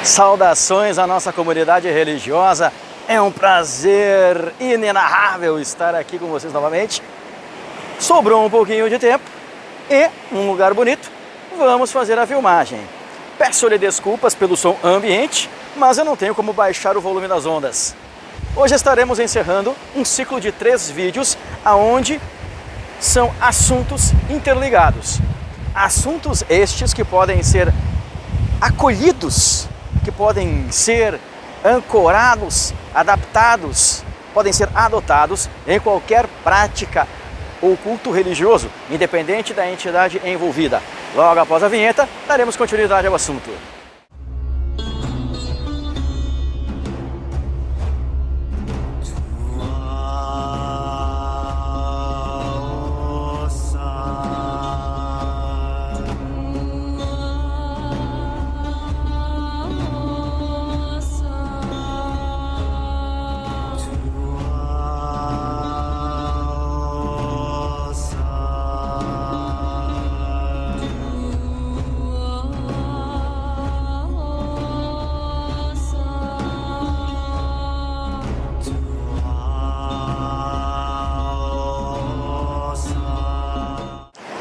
Saudações à nossa comunidade religiosa. É um prazer inenarrável estar aqui com vocês novamente. Sobrou um pouquinho de tempo e um lugar bonito. Vamos fazer a filmagem. Peço-lhe desculpas pelo som ambiente, mas eu não tenho como baixar o volume das ondas. Hoje estaremos encerrando um ciclo de 3 vídeos aonde são assuntos interligados. Assuntos estes que podem ser acolhidos, que podem ser ancorados, adaptados, podem ser adotados em qualquer prática ou culto religioso, independente da entidade envolvida. Logo após a vinheta, daremos continuidade ao assunto.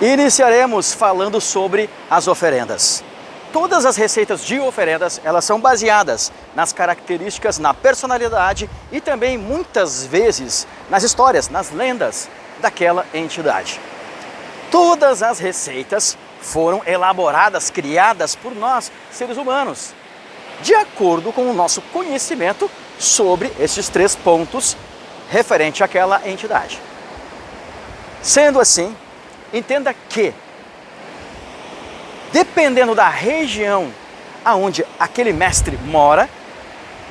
Iniciaremos falando sobre as oferendas. Todas as receitas de oferendas, elas são baseadas nas características, na personalidade e também muitas vezes nas histórias, nas lendas daquela entidade. Todas as receitas foram elaboradas, criadas por nós, seres humanos, de acordo com o nosso conhecimento sobre esses 3 pontos referente àquela entidade. Sendo assim, entenda que, dependendo da região aonde aquele mestre mora,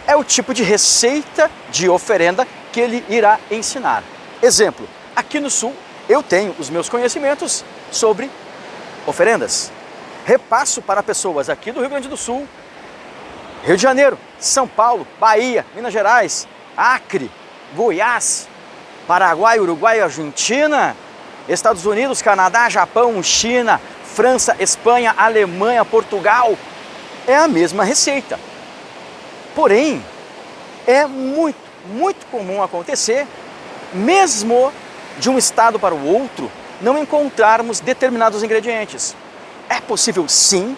é o tipo de receita de oferenda que ele irá ensinar. Exemplo, aqui no Sul eu tenho os meus conhecimentos sobre oferendas. Repasso para pessoas aqui do Rio Grande do Sul, Rio de Janeiro, São Paulo, Bahia, Minas Gerais, Acre, Goiás, Paraguai, Uruguai, Argentina, Estados Unidos, Canadá, Japão, China, França, Espanha, Alemanha, Portugal. É a mesma receita. Porém, é muito comum acontecer, mesmo de um estado para o outro, não encontrarmos determinados ingredientes. É possível, sim,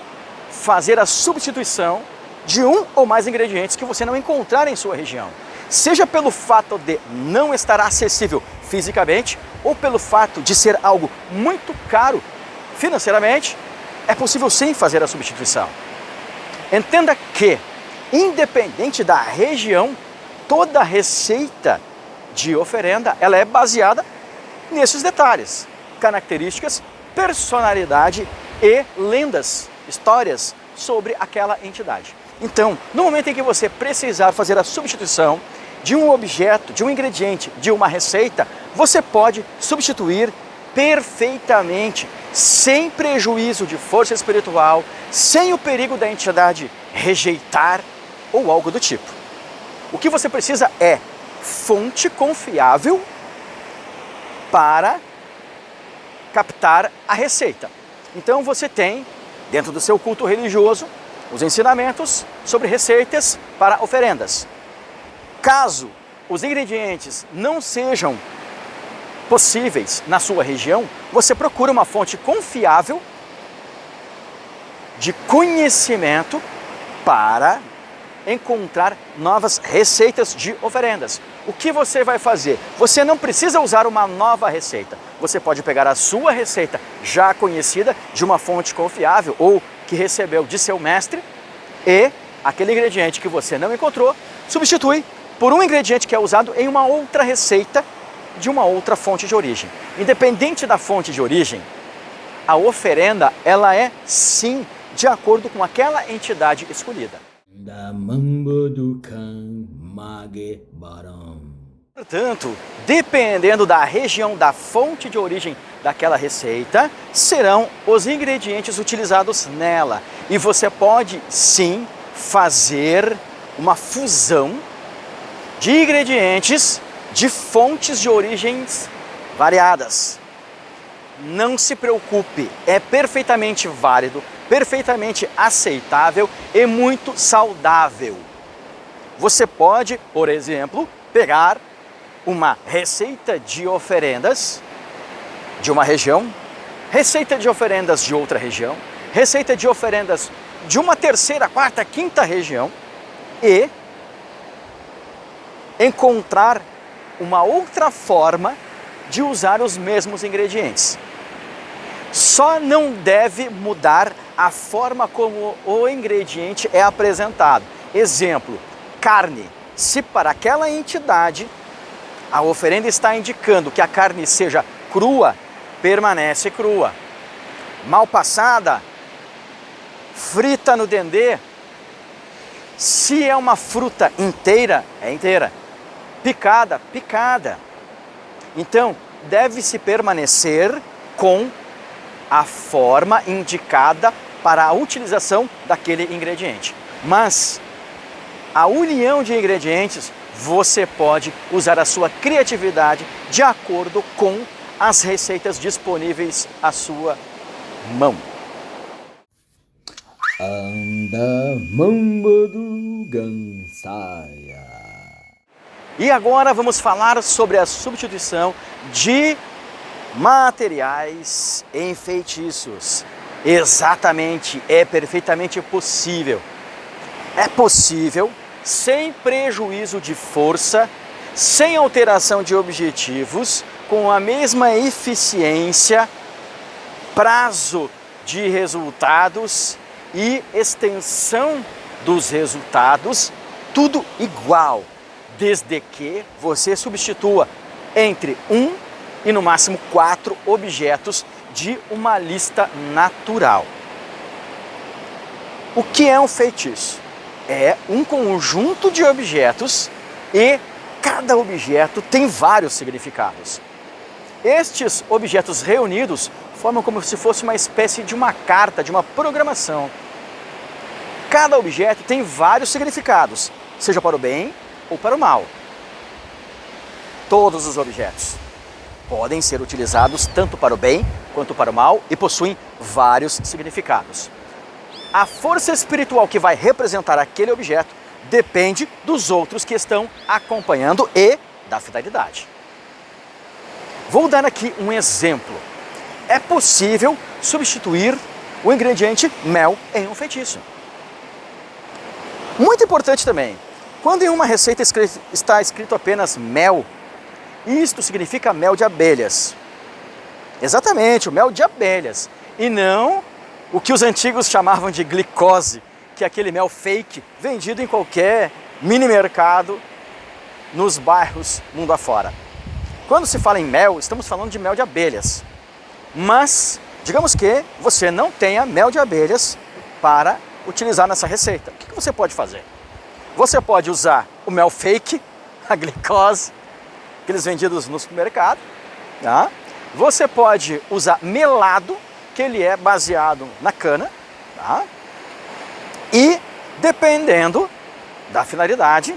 fazer a substituição de um ou mais ingredientes que você não encontrar em sua região. Seja pelo fato de não estar acessível fisicamente ou pelo fato de ser algo muito caro financeiramente, é possível sim fazer a substituição. Entenda que, independente da região, toda receita de oferenda ela é baseada nesses detalhes, características, personalidade e lendas, histórias sobre aquela entidade. Então, no momento em que você precisar fazer a substituição de um objeto, de um ingrediente, de uma receita, você pode substituir perfeitamente, sem prejuízo de força espiritual, sem o perigo da entidade rejeitar ou algo do tipo. O que você precisa é fonte confiável para captar a receita. Então você tem, dentro do seu culto religioso, os ensinamentos sobre receitas para oferendas. Caso os ingredientes não sejam possíveis na sua região, você procura uma fonte confiável de conhecimento para encontrar novas receitas de oferendas. O que você vai fazer? Você não precisa usar uma nova receita. Você pode pegar a sua receita já conhecida de uma fonte confiável ou que recebeu de seu mestre e aquele ingrediente que você não encontrou, substitui por um ingrediente que é usado em uma outra receita de uma outra fonte de origem. Independente da fonte de origem, a oferenda ela é sim de acordo com aquela entidade escolhida. Portanto, dependendo da região, da fonte de origem daquela receita, serão os ingredientes utilizados nela. E você pode sim fazer uma fusão de ingredientes de fontes de origens variadas. Não se preocupe, é perfeitamente válido perfeitamente aceitável e muito saudável. Você pode, por exemplo, pegar uma receita de oferendas de uma região, receita de oferendas de outra região, receita de oferendas de uma terceira, quarta, quinta região e encontrar uma outra forma de usar os mesmos ingredientes. Só não deve mudar a forma como o ingrediente é apresentado. Exemplo, carne. Se para aquela entidade a oferenda está indicando que a carne seja crua, permanece crua. Mal passada, frita no dendê. Se é uma fruta inteira, é inteira. Picada, picada. Então, deve-se permanecer com a forma indicada para a utilização daquele ingrediente. Mas a união de ingredientes, você pode usar a sua criatividade de acordo com as receitas disponíveis à sua mão. Anda mamba do Gansaya. E agora vamos falar sobre a substituição de materiais em feitiços. Exatamente, é perfeitamente possível. É possível, sem prejuízo de força, sem alteração de objetivos, com a mesma eficiência, prazo de resultados e extensão dos resultados, tudo igual, desde que você substitua entre 1 e no máximo 4 objetos de uma lista natural. O que é um feitiço? É um conjunto de objetos e cada objeto tem vários significados. Estes objetos reunidos formam como se fosse uma espécie de uma carta, de uma programação. Cada objeto tem vários significados, seja para o bem ou para o mal. Todos os objetos podem ser utilizados tanto para o bem quanto para o mal e possuem vários significados. A força espiritual que vai representar aquele objeto depende dos outros que estão acompanhando e da finalidade. Vou dar aqui um exemplo. É possível substituir o ingrediente mel em um feitiço. Muito importante também, quando em uma receita está escrito apenas mel, isto significa mel de abelhas. Exatamente, o mel de abelhas. E não o que os antigos chamavam de glicose, que é aquele mel fake vendido em qualquer mini mercado nos bairros mundo afora. Quando se fala em mel, estamos falando de mel de abelhas. Mas, digamos que você não tenha mel de abelhas para utilizar nessa receita. O que você pode fazer? Você pode usar o mel fake, a glicose, aqueles vendidos no supermercado. Tá? Você pode usar melado, que ele é baseado na cana. Tá? E, dependendo da finalidade,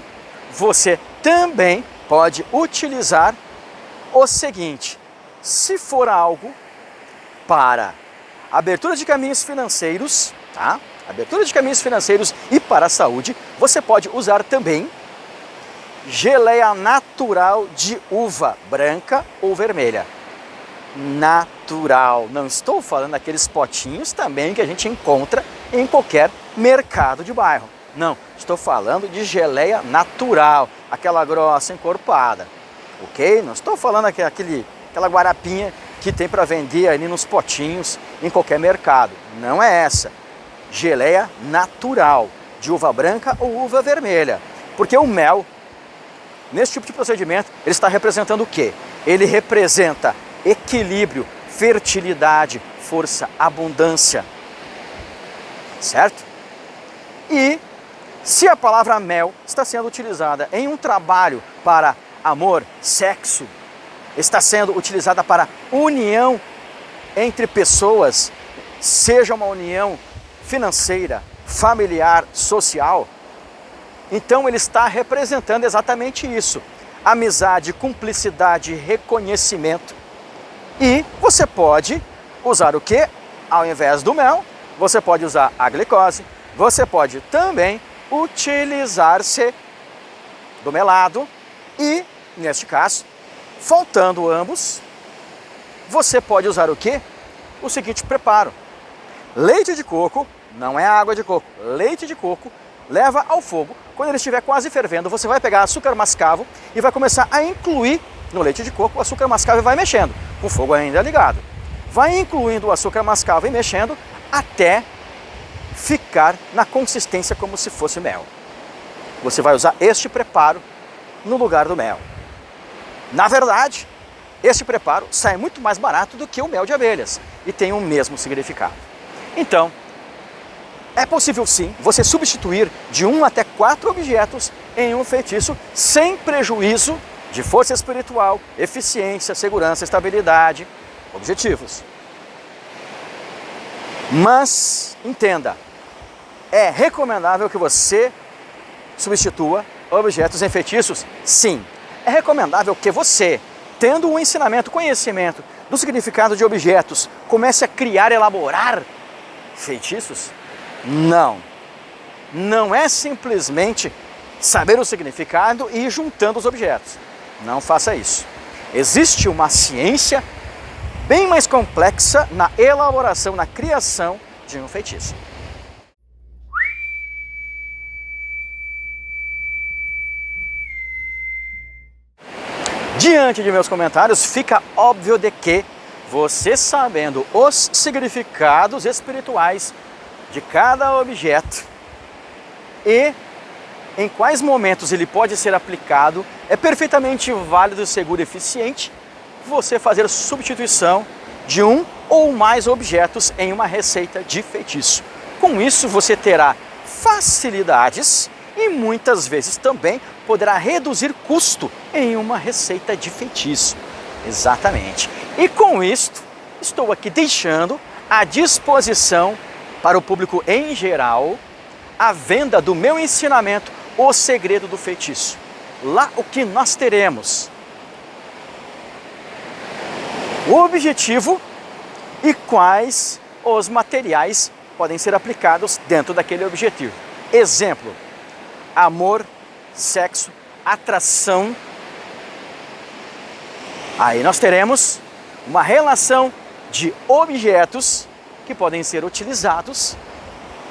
você também pode utilizar o seguinte: se for algo para abertura de caminhos financeiros, tá? Abertura de caminhos financeiros e para a saúde, você pode usar também geleia natural de uva branca ou vermelha. Natural, não estou falando daqueles potinhos também que a gente encontra em qualquer mercado de bairro. Não, estou falando de geleia natural, aquela grossa, encorpada. Ok? Não estou falando aquela guarapinha que tem para vender ali nos potinhos em qualquer mercado. Não é essa. Geleia natural, de uva branca ou uva vermelha. Porque o mel, nesse tipo de procedimento, ele está representando o quê? Ele representa equilíbrio, fertilidade, força, abundância. Certo? E se a palavra mel está sendo utilizada em um trabalho para amor, sexo, está sendo utilizada para união entre pessoas, seja uma união financeira, familiar, social, então ele está representando exatamente isso: amizade, cumplicidade, reconhecimento. E você pode usar o quê? Ao invés do mel, você pode usar a glicose, você pode também utilizar-se do melado e, neste caso, faltando ambos, você pode usar o quê? O seguinte preparo. Leite de coco, não é água de coco, leite de coco, leva ao fogo. Quando ele estiver quase fervendo, você vai pegar açúcar mascavo e vai começar a incluir no leite de coco o açúcar mascavo e vai mexendo, com o fogo ainda ligado. Vai incluindo o açúcar mascavo e mexendo até ficar na consistência como se fosse mel. Você vai usar este preparo no lugar do mel. Na verdade, este preparo sai muito mais barato do que o mel de abelhas e tem o mesmo significado. Então, é possível sim você substituir de 1 até 4 objetos em um feitiço sem prejuízo de força espiritual, eficiência, segurança, estabilidade, objetivos. Mas, entenda, é recomendável que você substitua objetos em feitiços? Sim. É recomendável que você, tendo um ensinamento, conhecimento do significado de objetos, comece a criar, elaborar feitiços? Não. Não é simplesmente saber o significado e ir juntando os objetos. Não faça isso. Existe uma ciência bem mais complexa na elaboração, na criação de um feitiço. Diante de meus comentários, fica óbvio de que você sabendo os significados espirituais de cada objeto e em quais momentos ele pode ser aplicado, é perfeitamente válido, seguro e eficiente você fazer substituição de um ou mais objetos em uma receita de feitiço. Com isso você terá facilidades e muitas vezes também poderá reduzir custo em uma receita de feitiço. Exatamente. E com isto, estou aqui deixando à disposição para o público em geral a venda do meu ensinamento O Segredo do Feitiço. Lá o que nós teremos? O objetivo e quais os materiais podem ser aplicados dentro daquele objetivo. Exemplo: amor, sexo, atração. Aí nós teremos uma relação de objetos que podem ser utilizados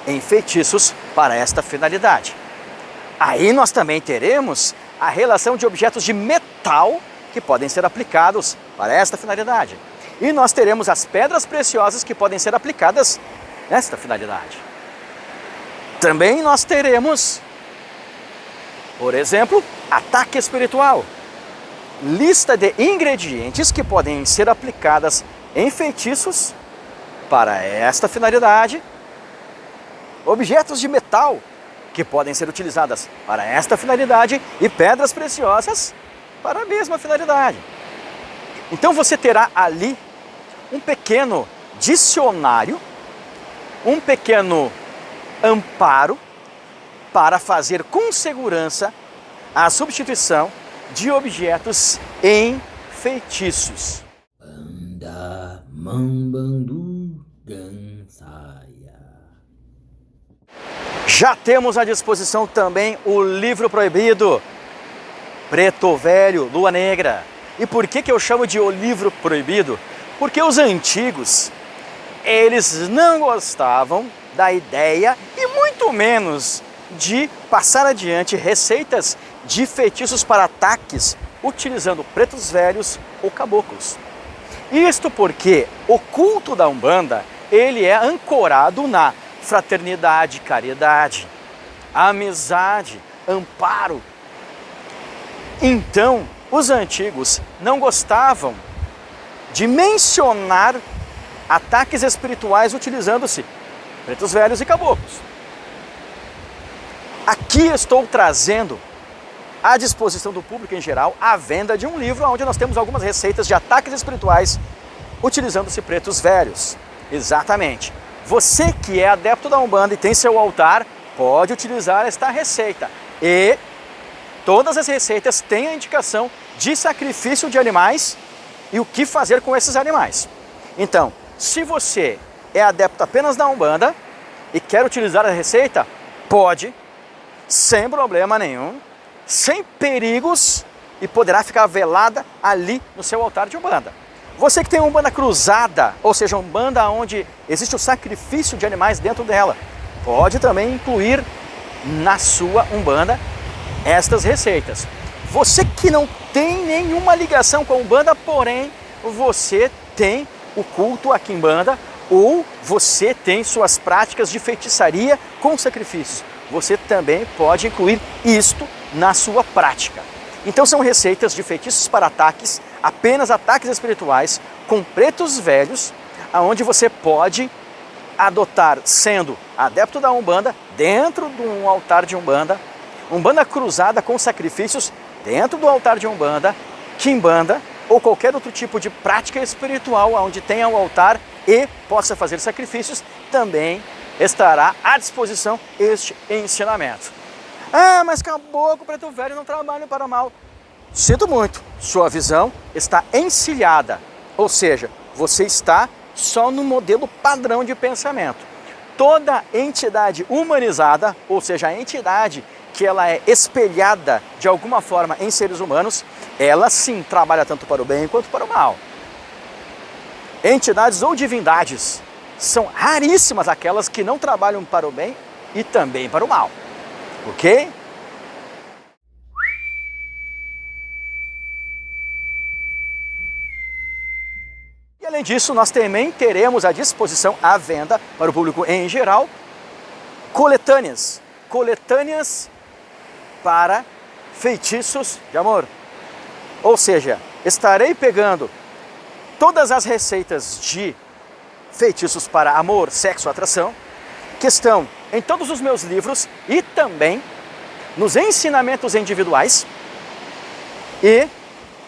em feitiços para esta finalidade. Aí nós também teremos a relação de objetos de metal que podem ser aplicados para esta finalidade. E nós teremos as pedras preciosas que podem ser aplicadas nesta finalidade. Também nós teremos, por exemplo, ataque espiritual. Lista de ingredientes que podem ser aplicadas em feitiços para esta finalidade. Objetos de metal que podem ser utilizadas para esta finalidade e pedras preciosas para a mesma finalidade. Então você terá ali um pequeno dicionário, um pequeno amparo para fazer com segurança a substituição de objetos em feitiços. Anda mambandu gansaya. Já temos à disposição também o livro proibido, Preto Velho, Lua Negra. E por que eu chamo de o livro proibido? Porque os antigos, eles não gostavam da ideia e muito menos de passar adiante receitas de feitiços para ataques utilizando pretos velhos ou caboclos. Isto porque o culto da Umbanda, ele é ancorado na fraternidade, caridade, amizade, amparo. Então, os antigos não gostavam de mencionar ataques espirituais utilizando-se pretos velhos e caboclos. Aqui estou trazendo à disposição do público em geral a venda de um livro onde nós temos algumas receitas de ataques espirituais utilizando-se pretos velhos. Exatamente. Você que é adepto da Umbanda e tem seu altar, pode utilizar esta receita. E todas as receitas têm a indicação de sacrifício de animais e o que fazer com esses animais. Então, se você é adepto apenas da Umbanda e quer utilizar a receita, pode, sem problema nenhum, sem perigos, e poderá ficar velada ali no seu altar de Umbanda. Você que tem uma Umbanda cruzada, ou seja, uma Umbanda onde existe o sacrifício de animais dentro dela, pode também incluir na sua Umbanda estas receitas. Você que não tem nenhuma ligação com a Umbanda, porém você tem o culto a Quimbanda, ou você tem suas práticas de feitiçaria com sacrifícios, você também pode incluir isto na sua prática. Então são receitas de feitiços para ataques, apenas ataques espirituais, com pretos velhos, aonde você pode adotar sendo adepto da Umbanda, dentro de um altar de Umbanda, Umbanda cruzada com sacrifícios dentro do altar de Umbanda, Quimbanda ou qualquer outro tipo de prática espiritual onde tenha o altar e possa fazer sacrifícios, também estará à disposição este ensinamento. Ah, mas caboclo, preto velho não trabalha para o mal. Sinto muito, sua visão está encilhada, ou seja, você está só no modelo padrão de pensamento. Toda entidade humanizada, ou seja, a entidade que ela é espelhada de alguma forma em seres humanos, ela sim trabalha tanto para o bem quanto para o mal. Entidades ou divindades são raríssimas aquelas que não trabalham para o bem e também para o mal. Ok? E além disso, nós também teremos à disposição à venda para o público em geral coletâneas para feitiços de amor. Ou seja, estarei pegando todas as receitas de feitiços para amor, sexo, atração, que estão em todos os meus livros e também nos ensinamentos individuais, e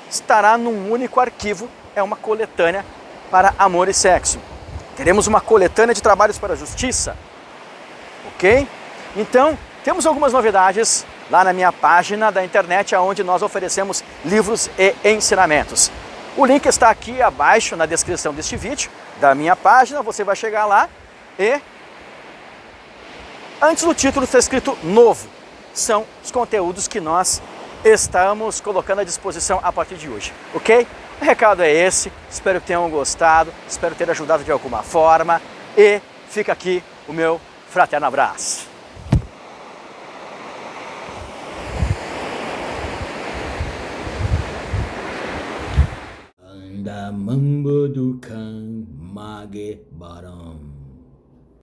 estará num único arquivo, é uma coletânea para amor e sexo. Teremos uma coletânea de trabalhos para a justiça, ok? Então, temos algumas novidades lá na minha página da internet, onde nós oferecemos livros e ensinamentos. O link está aqui abaixo na descrição deste vídeo, da minha página, você vai chegar lá e antes do título está escrito novo. São os conteúdos que nós estamos colocando à disposição a partir de hoje, ok? O recado é esse, espero que tenham gostado, espero ter ajudado de alguma forma e fica aqui o meu fraterno abraço. Anda mambo dukan mage baram.